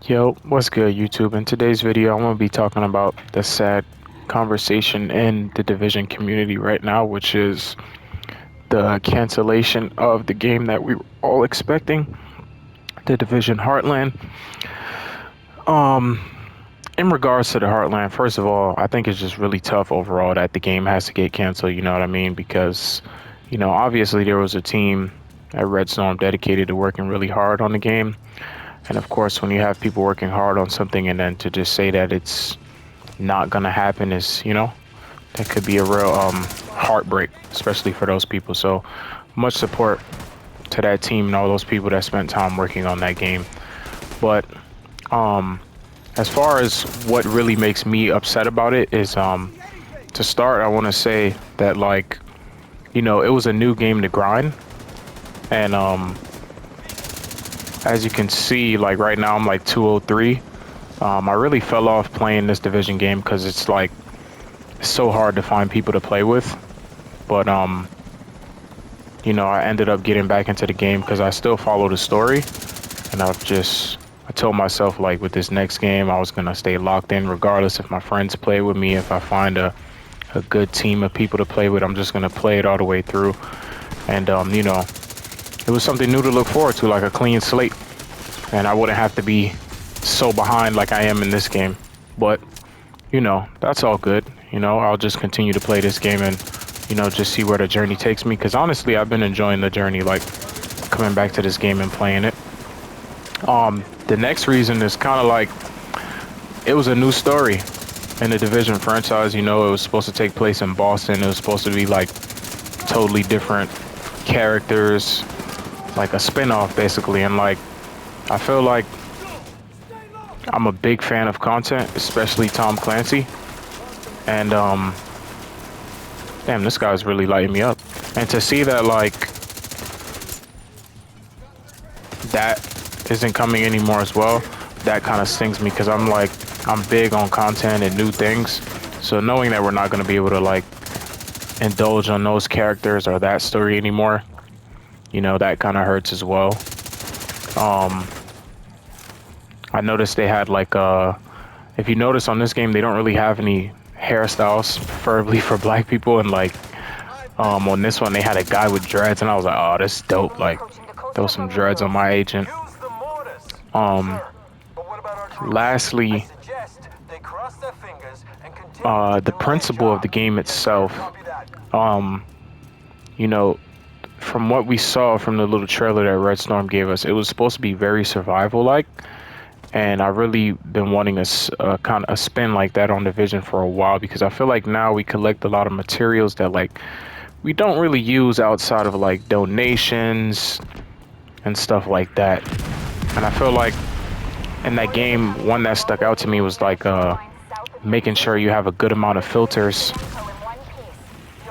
Yo, what's good, YouTube? In today's video, I'm going to be talking about the sad conversation in the Division community right now, which is the cancellation of the game that we were all expecting, the Division Heartland. Um, in regards to the Heartland, first of all, I think it's just really tough overall that the game has to get canceled, you know what I mean? Because, obviously there was a team at Red Storm dedicated to working really hard on the game. And of course, when you have people working hard on something and then to just say that it's not gonna happen is, that could be a real heartbreak, especially for those people. So much support to that team and all those people that spent time working on that game. But as far as what really makes me upset about it is, to start, I want to say that, like, it was a new game to grind. And as you can see, like right now I'm like 203. I really fell off playing this Division game because it's like so hard to find people to play with. But I ended up getting back into the game because I still follow the story, and I told myself, like, with this next game I was gonna stay locked in regardless if my friends play with me. If I find a good team of people to play with, I'm just gonna play it all the way through. And it was something new to look forward to, like a clean slate, and I wouldn't have to be so behind like I am in this game. But that's all good. I'll just continue to play this game and just see where the journey takes me, because honestly I've been enjoying the journey, like coming back to this game and playing it. The next reason is kind of like, it was a new story in the Division franchise. It was supposed to take place in Boston. It was supposed to be like totally different characters, like a spin-off basically. And like, I feel like I'm a big fan of content, especially Tom Clancy. And damn, this guy's really lighting me up. And to see that, like, that isn't coming anymore as well, that kind of stings me, because I'm big on content and new things. So knowing that we're not going to be able to like indulge on those characters or that story anymore, that kind of hurts as well. I noticed they had like if you notice on this game, they don't really have any hairstyles, preferably for black people. And like on this one they had a guy with dreads, and I was like, oh, this is dope. Like, throw some dreads on my agent. Lastly, the principle of the game itself, from what we saw from the little trailer that Red Storm gave us, it was supposed to be very survival like. And I've really been wanting a kind of a spin like that on Division for a while, because I feel like now we collect a lot of materials that like we don't really use outside of like donations and stuff like that. And I feel like in that game, one that stuck out to me was like making sure you have a good amount of filters,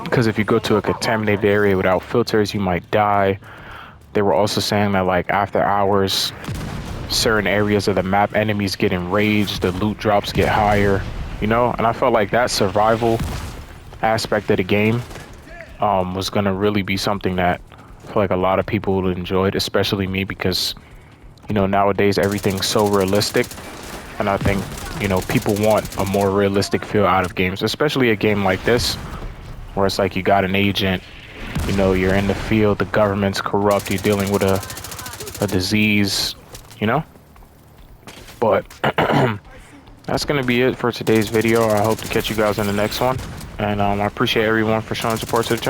because if you go to a contaminated area without filters, you might die. They were also saying that like after hours, certain areas of the map, enemies get enraged, the loot drops get higher, and I felt like that survival aspect of the game was gonna really be something that I feel like a lot of people would enjoy it, especially me, because nowadays everything's so realistic, and I think people want a more realistic feel out of games, especially a game like this where it's like you got an agent, you're in the field, the government's corrupt, you're dealing with a disease, but that's gonna be it for today's video. I hope to catch you guys in the next one, and I appreciate everyone for showing support to the channel.